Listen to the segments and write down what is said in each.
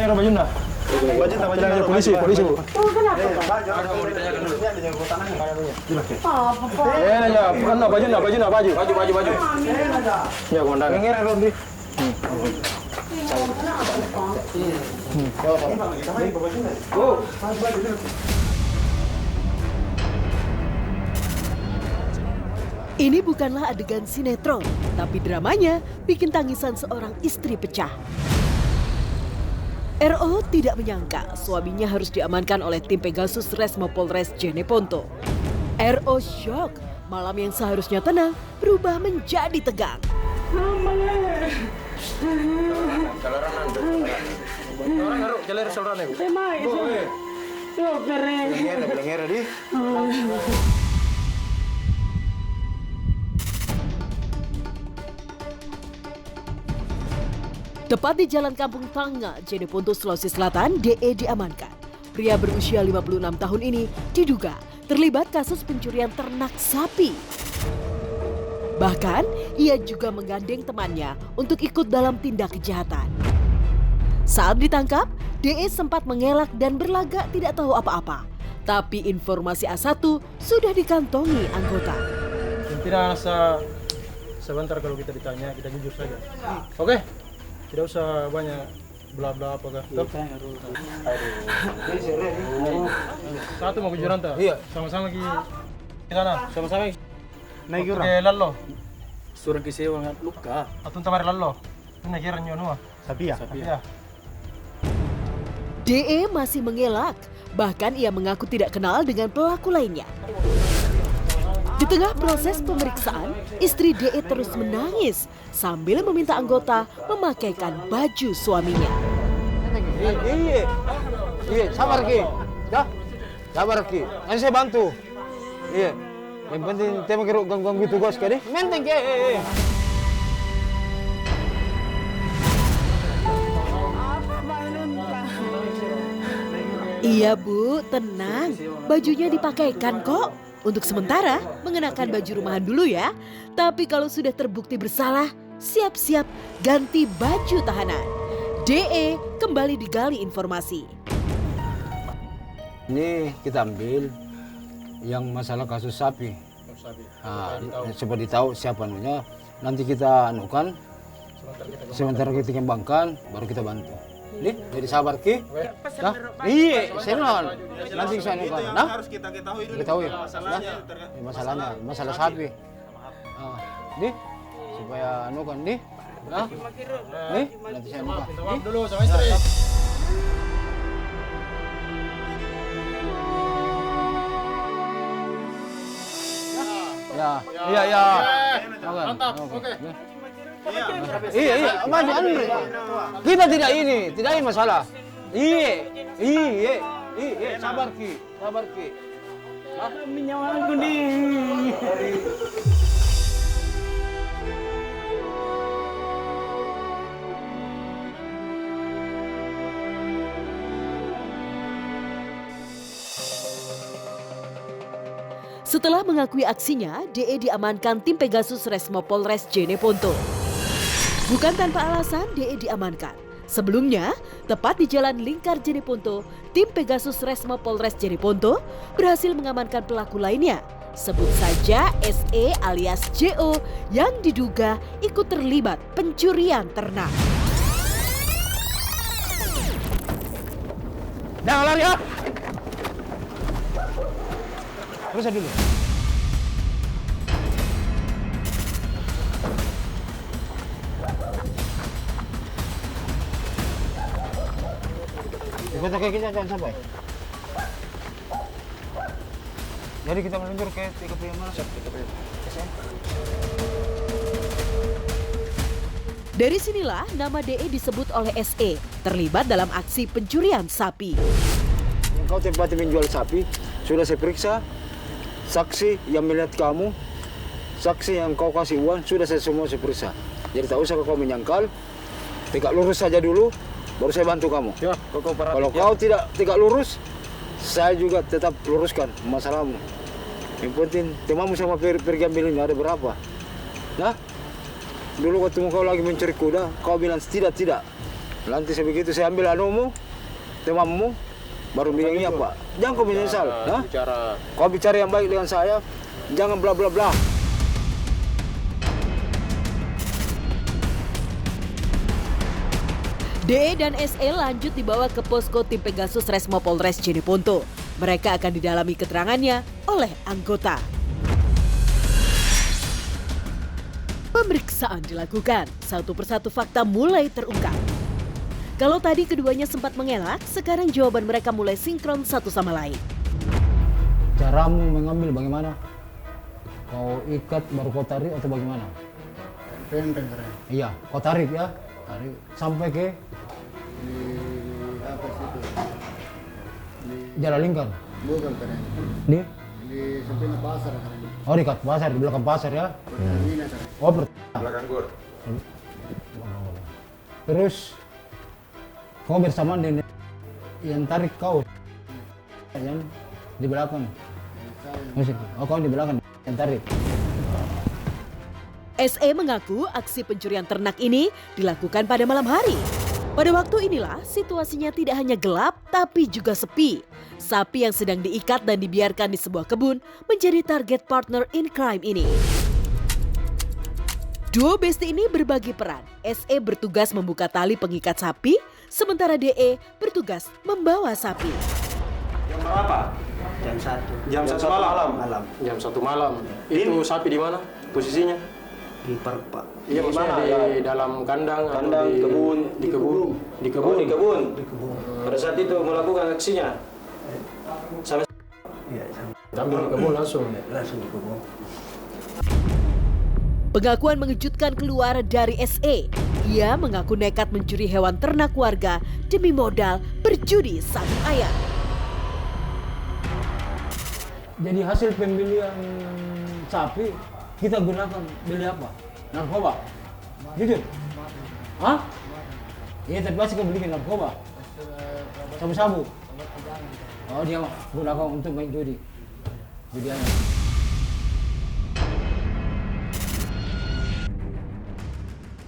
era bajunya. Bajunya polisi, Bu. Oh, kenapa? Ada mau ditanyakan dulu. Bajunya, baju. Ya, komandan. Yang era Rondi. Ini bukanlah adegan sinetron, tapi dramanya bikin tangisan seorang istri pecah. RO tidak menyangka suaminya harus diamankan oleh tim Pegasus Resmo Polres Jeneponto. RO shock, malam yang seharusnya tenang berubah menjadi tegang. Tepat di Jalan Kampung Tanga, Jeneponto, Sulawesi Selatan, DE diamankan. Pria berusia 56 tahun ini diduga terlibat kasus pencurian ternak sapi. Bahkan, ia juga menggandeng temannya untuk ikut dalam tindak kejahatan. Saat ditangkap, DE sempat mengelak dan berlagak tidak tahu apa-apa. Tapi informasi A1 sudah dikantongi anggota. Tidak rasa sebentar kalau kita ditanya, kita jujur saja. Oke? Tidak usah banyak bla-bla apakah. Satu mau kejuran tak? Iya. Sama-sama di sana, sama-sama naik ke lallo. Surang kisewa nga luka. Atun tamar lallo. Ini kira nyono. Sapia. DE masih mengelak, bahkan ia mengaku tidak kenal dengan pelaku lainnya. Di tengah proses pemeriksaan, istri DE terus menangis sambil meminta anggota memakaikan baju suaminya. Iya, sabar Ki. Dah. Sabar Ki. Nanti saya bantu. Iya. Yang penting tema kira gangguan gitu tugas kali. Menteng Ki. Iya Bu, tenang. Bajunya dipakaikan kok. Untuk sementara, mengenakan baju rumahan dulu ya. Tapi kalau sudah terbukti bersalah, siap-siap ganti baju tahanan. DE kembali digali informasi. Ini kita ambil yang masalah kasus sapi. Coba ditahu siapa anunya. Nanti kita anukan. Sementara kita kembangkan, baru kita bantu. Nih, jadi sabar Ki. Dah. Iya, senang. Nanti saya anukan. Nah, harus kita ketahui dulu. Ketahui. Masalahnya, masalah sapi. Nih, supaya anukan nih. Nah, nih, nanti saya anukan. Maaf dulu sama istri. Ya. Mantap. Oke. Iya, maju Andre. Kita tidak ini masalah. Iya, sabar Ki. Minyawa aku nih. Setelah mengakui aksinya, DE diamankan tim Pegasus Resmo Polres Jeneponto. Bukan tanpa alasan DE diamankan. Sebelumnya, tepat di Jalan Lingkar Jeneponto, tim Pegasus Resmo Polres Jeneponto berhasil mengamankan pelaku lainnya. Sebut saja SE alias JO yang diduga ikut terlibat pencurian ternak. Jangan lari ya. Terus dulu. Ikut kita jangan sampai. Jadi kita meluncur ke TKP yang mana? Dari sinilah nama DE disebut oleh SE terlibat dalam aksi pencurian sapi. Kau tempat menjual sapi, sudah saya periksa. Saksi yang melihat kamu, saksi yang kau kasih uang, sudah saya semua saya periksa. Jadi tak usah kau menyangkal, tegak lurus saja dulu, baru saya bantu kamu. Ya, kalau kau tidak lurus, saya juga tetap luruskan masalahmu. Yang penting temamu sama pergi ambilnya ada berapa? Nah, dulu waktu kau lagi mencuri kuda, kau bilang tidak. Nanti sebegitu saya ambil anumu, temanmu, baru bilang iya Pak. Jangan kau menyesal. Hah? Kau bicara yang baik dengan saya, jangan bla bla bla. DE dan SE lanjut dibawa ke posko tim Pegasus Resmo Polres Jeneponto. Mereka akan didalami keterangannya oleh anggota. Pemeriksaan dilakukan, satu persatu fakta mulai terungkap. Kalau tadi keduanya sempat mengelak, sekarang jawaban mereka mulai sinkron satu sama lain. Caramu mengambil bagaimana? Kau ikat baru kau tarik atau bagaimana? Keren. Iya, kau tarik ya. Tarik sampai ke Di apa situ? Jalan Lingkar. Bukan keren. Di Samping pasar keren. Oh, di pasar, di belakang pasar ya. Pertamina keren. Oh, Belakang gor. terus kau bersamaan dengan yang tarik kau yang di belakang. Oh, kau di belakang yang tarik. SE mengaku aksi pencurian ternak ini dilakukan pada malam hari. Pada waktu inilah situasinya tidak hanya gelap tapi juga sepi. Sapi yang sedang diikat dan dibiarkan di sebuah kebun menjadi target partner in crime ini. Duo besti ini berbagi peran. SE bertugas membuka tali pengikat sapi, sementara DE bertugas membawa sapi. Jam berapa? Jam 1 Jam 1 malam. Jam 1 malam. Itu sapi di mana posisinya? Di park Pak. Iya, maksudnya di dalam kandang, atau Kandang, di kebun. di kebun. Di kebun. Oh, di kebun. Pada saat itu melakukan aksinya. Sampai Ambil di kebun langsung. Langsung di kebun. Pengakuan mengejutkan keluar dari SE. Ia mengaku nekat mencuri hewan ternak warga demi modal berjudi sapi ayam. Jadi hasil pembelian sapi kita gunakan beli apa? Narkoba? Jujur? Hah? Iya, tapi pasti kau belikan narkoba? Sabu-sabu? Oh, dia gunakan untuk main judi. Judiannya.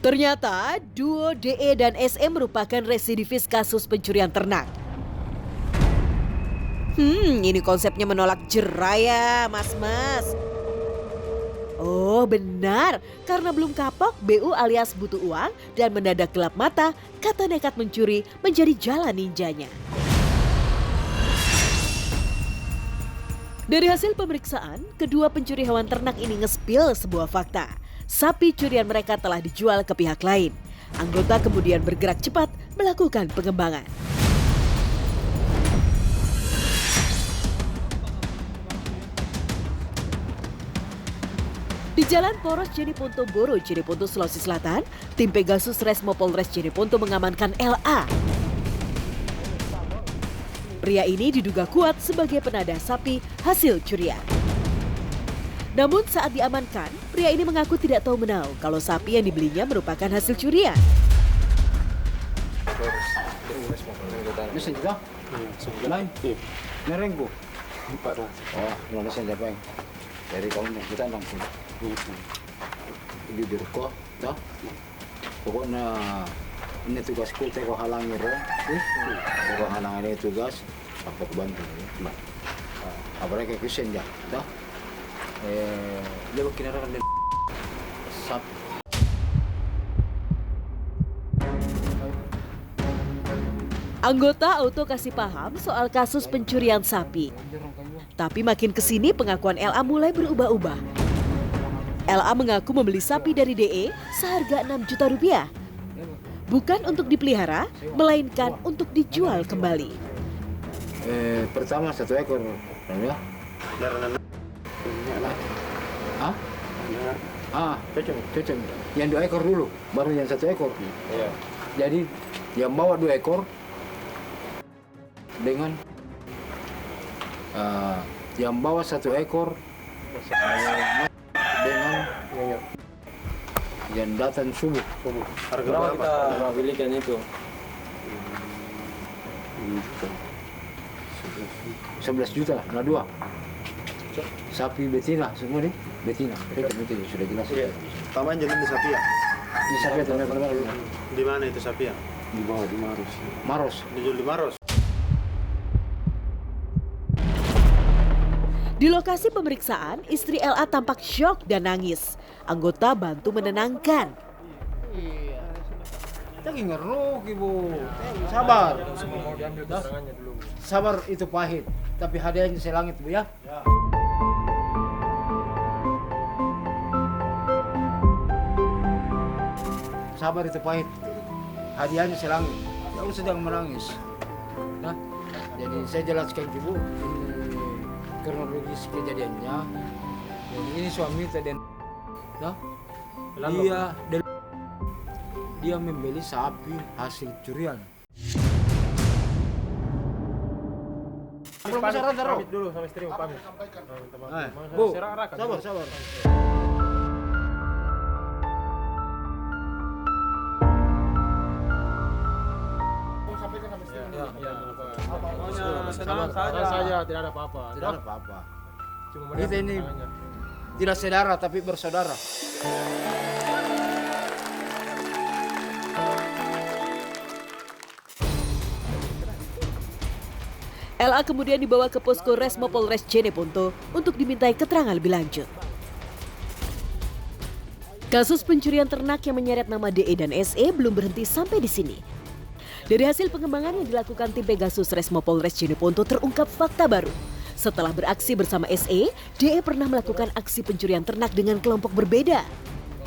Ternyata duo DE dan SE merupakan residivis kasus pencurian ternak. Ini konsepnya menolak jera ya, mas-mas. Oh benar, karena belum kapok, BU alias butuh uang dan mendadak gelap mata, kata nekat mencuri menjadi jalan ninjanya. Dari hasil pemeriksaan, kedua pencuri hewan ternak ini ngespil sebuah fakta. Sapi curian mereka telah dijual ke pihak lain. Anggota kemudian bergerak cepat melakukan pengembangan. Di Jalan Poros Jeneponto Boro, Jeneponto, Sulawesi Selatan, tim Pegasus Resmo Polres Jeneponto mengamankan LA. Pria ini diduga kuat sebagai penadah sapi hasil curian. Namun saat diamankan, pria ini mengaku tidak tahu menau kalau sapi yang dibelinya merupakan hasil curian. Mesin juga? Lain? Merengku? Oh, nggak mesin Jepang. Dari kamu kita langsung. Jujur kok, dah. Pokoknya ini tugasku, teko halangi roh. Teko halangi ini tugas, apa bantu. Apalagi kesen ya, dah. Dia berkinaran dengan sap. Anggota auto kasih paham soal kasus pencurian sapi. Tapi makin kesini pengakuan LA mulai berubah-ubah. LA mengaku membeli sapi dari DE seharga 6 juta rupiah. Bukan untuk dipelihara, melainkan untuk dijual kembali. Pertama 1 ekor, ya. Cocok. Yang 2 ekor dulu, baru yang 1 ekor. Iya. Jadi yang bawa 2 ekor dengan yang bawa 1 ekor dengan yang datang subuh. Harga berapa kita belikan itu? 11 juta, nah 2. Sapi betina semua nih, betina sudah jelas. Taman jalan di sapi ya? Di sapi atau dulu. Di mana itu sapi ya? Di bawah di Maros. Maros. Dijual di Maros. Di lokasi pemeriksaan, istri LA tampak syok dan nangis. Anggota bantu menenangkan. Iya. Jangan ngeruk ibu. Sabar. Semua mau diambil keterangannya dulu. Sabar itu pahit. Tapi hadiahnya selangit bu ya. Sabar itu pahit. Hadiahnya selangit. Aku sedang menangis. Nah, jadi saya jelaskan ke ibu ini kronologis kejadiannya. Jadi ini suami tadi. Nah, dia membeli sapi hasil curian. Pamit dulu sama istri mau pamit. Bu, sabar. Senang saja, tidak ada apa-apa. Tidak ada apa-apa. Cuma Kita ini tidak saudara tapi bersaudara. LA kemudian dibawa ke posko Resmo Polres Jeneponto untuk dimintai keterangan lebih lanjut. Kasus pencurian ternak yang menyeret nama DE dan SE belum berhenti sampai di sini. Dari hasil pengembangan yang dilakukan tim Pegasus Resmo Polres Jeneponto terungkap fakta baru. Setelah beraksi bersama SE, DE pernah melakukan aksi pencurian ternak dengan kelompok berbeda.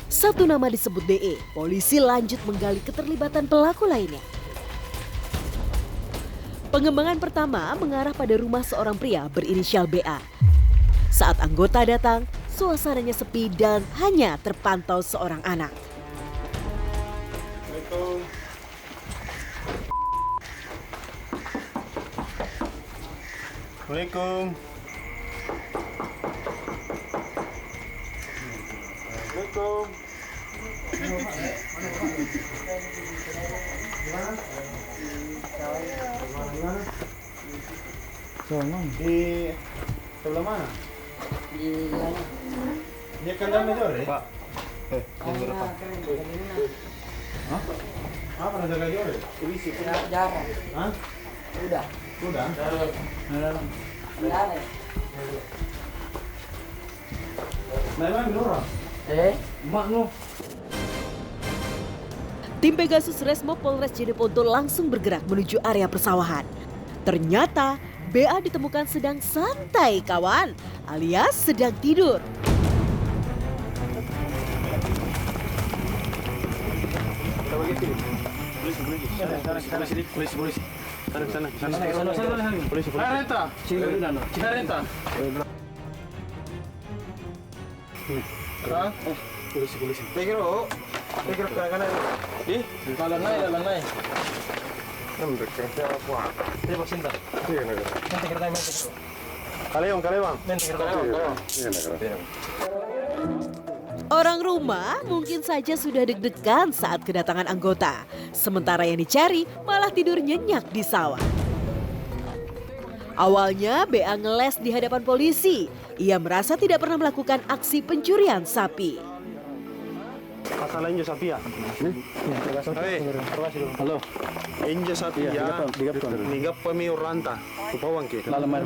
Satu nama disebut DE, polisi lanjut menggali keterlibatan pelaku lainnya. Pengembangan pertama mengarah pada rumah seorang pria berinisial BA. Saat anggota datang, suasananya sepi dan hanya terpantau seorang anak. Assalamualaikum. Di sebelah mana? Di kandang Majore? Pak. Apa nak jaga Jore? Polisi. Jarang. Hah? Udah. Udah. Jarang. Memang Nora. Mak nu. Tim Pegasus Resmo Polres Jeneponto langsung bergerak menuju area persawahan. Ternyata BA ditemukan sedang santai kawan, alias sedang tidur. Polisi. Sana. Polisi. Renta. Renta. Polisi. Tegro kanan. Di? Dalam naik. Dia bersinta. Kalewang. Orang rumah mungkin saja sudah deg-degan saat kedatangan anggota. Sementara yang dicari malah tidur nyenyak di sawah. Awalnya BA ngeles di hadapan polisi. Ia merasa tidak pernah melakukan aksi pencurian sapi. Masalah injo sapi ya? Halo. Injo sapi ya? Nigap pemi uranta. Kupawang ke. Lalu main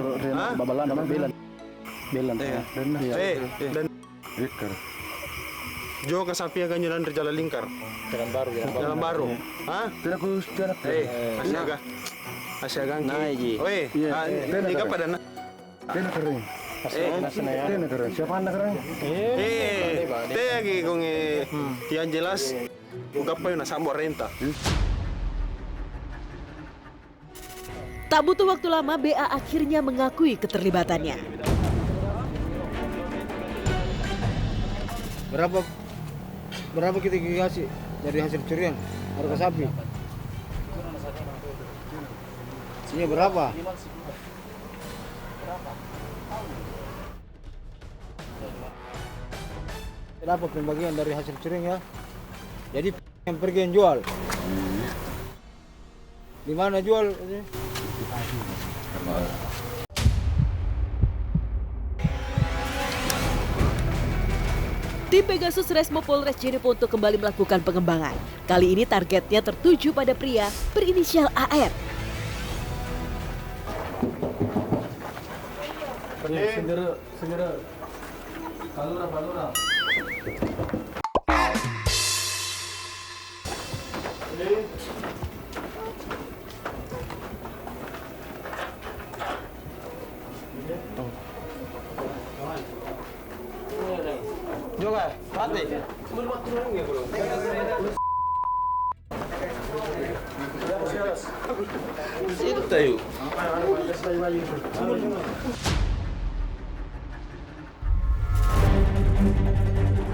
babalan nama belan. Dan Jo ka sapi agan jalan jalan lingkar. Jalan baru. Hah? Asyaga ki. Oi, nigap pada na. Siapa anda keren? Lagi kung yang jelas ungkap pa yun nasa renta. Tak butuh waktu lama BA akhirnya mengakui keterlibatannya. Berapa kita kasih dari hasil curian harga sapi? Ini berapa? Dapat pembagian dari hasil curian ya. Jadi yang pergi yang jual. Di mana jual? Tim Pegasus Resmo Polres Jeneponto kembali melakukan pengembangan. Kali ini targetnya tertuju pada pria berinisial AR. Segera. Palura. Juga, mati. Itu tayo.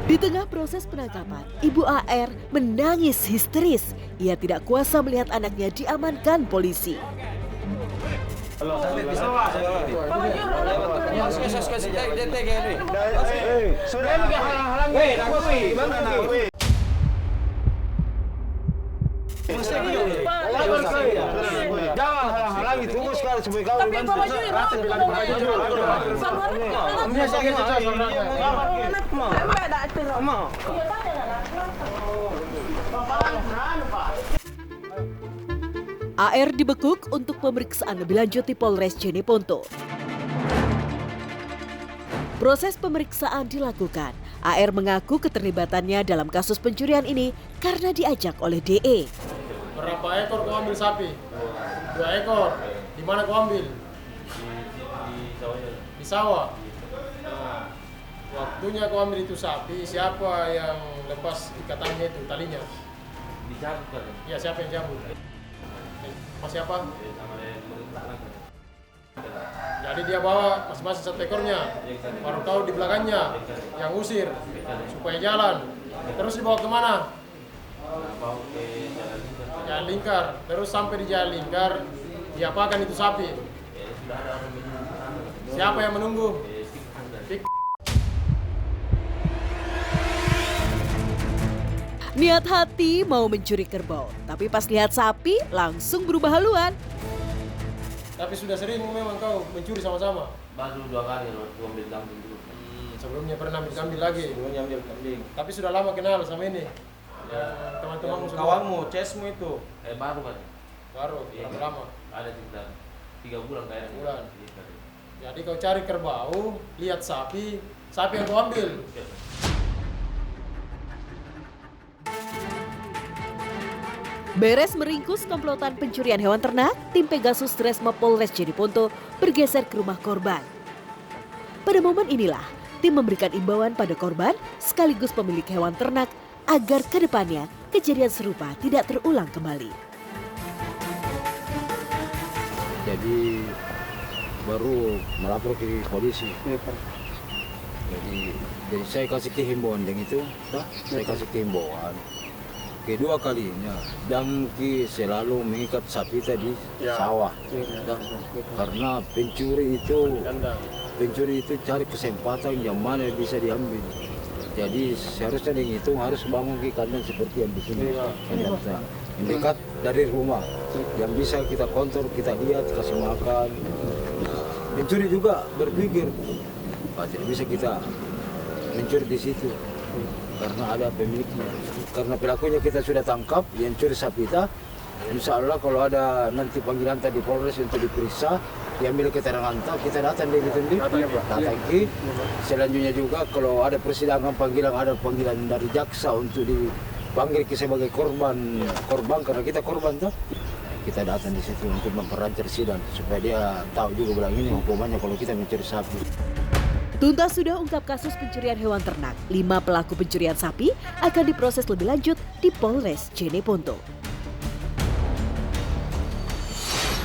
Di tengah proses penangkapan, Ibu AR menangis histeris. Ia tidak kuasa melihat anaknya diamankan polisi. Jangan halang-halangi, tunggu sekali supaya kau AR dibekuk untuk pemeriksaan lebih lanjut di Polres Jeneponto. Proses pemeriksaan dilakukan. AR mengaku keterlibatannya dalam kasus pencurian ini karena diajak oleh DE. Berapa ekor kau ambil sapi? 2 ekor. Di mana kau ambil? Di sawah. Nah, waktunya kau ambil itu sapi, siapa yang lepas ikatannya itu, talinya? Dicabut kan? Iya, siapa yang cabut? Mas siapa? Jadi dia bawa masing-masing 1 ekornya, baru kau di belakangnya yang usir supaya jalan. Terus dibawa kemana? Bawa ke Jalan Lingkar. Terus sampai di Jalan Lingkar, diapakan itu sapi? Siapa yang menunggu? Niat hati mau mencuri kerbau, tapi pas lihat sapi langsung berubah haluan. Tapi sudah sering memang kau mencuri sama-sama. baru 2 kali loh, gua ambil kambing dulu. Sebelumnya pernah ambil lagi. Sebelumnya ambil kambing. Tapi sudah lama kenal sama ini. Teman-temanmu semua. Kawanmu, Cesmu itu. Baru kan? Baru, berapa lama? Ada sekitar 3 bulan kayaknya. Bulan. Jadi kau cari kerbau, lihat sapi yang kau ambil. Beres meringkus komplotan pencurian hewan ternak, tim Pegasus Resmo Polres Jeneponto bergeser ke rumah korban. Pada momen inilah, tim memberikan imbauan pada korban sekaligus pemilik hewan ternak agar ke depannya kejadian serupa tidak terulang kembali. jadi baru melapor ke polisi. Jadi saya kasih kehimbauan dengan itu, saya kasih kehimbauan. Kedua kalinya, dan selalu mengikat sapi tadi sawah. Karena pencuri itu cari kesempatan yang mana bisa diambil. Jadi seharusnya dengan itu harus bangun ke kandang seperti yang di sini. Yang dekat dari rumah, yang bisa kita kontrol, kita lihat, kasih makan. Pencuri juga berpikir, tidak bisa kita mencuri di situ karena ada pemiliknya. Karena pelakunya kita sudah tangkap, yang curi sapi kita. Insya Allah kalau ada nanti panggilan tadi Polres untuk diperiksa, diambil keterangan kita datang di datang ke. Selanjutnya juga kalau ada persidangan ada panggilan dari jaksa untuk dipanggil sebagai korban karena kita korban tuh. Kita datang di situ untuk memperlancar sidang supaya dia tahu juga bilang ini hukumannya kalau kita mencuri sapi. Tuntas sudah ungkap kasus pencurian hewan ternak. 5 pelaku pencurian sapi akan diproses lebih lanjut di Polres Jeneponto.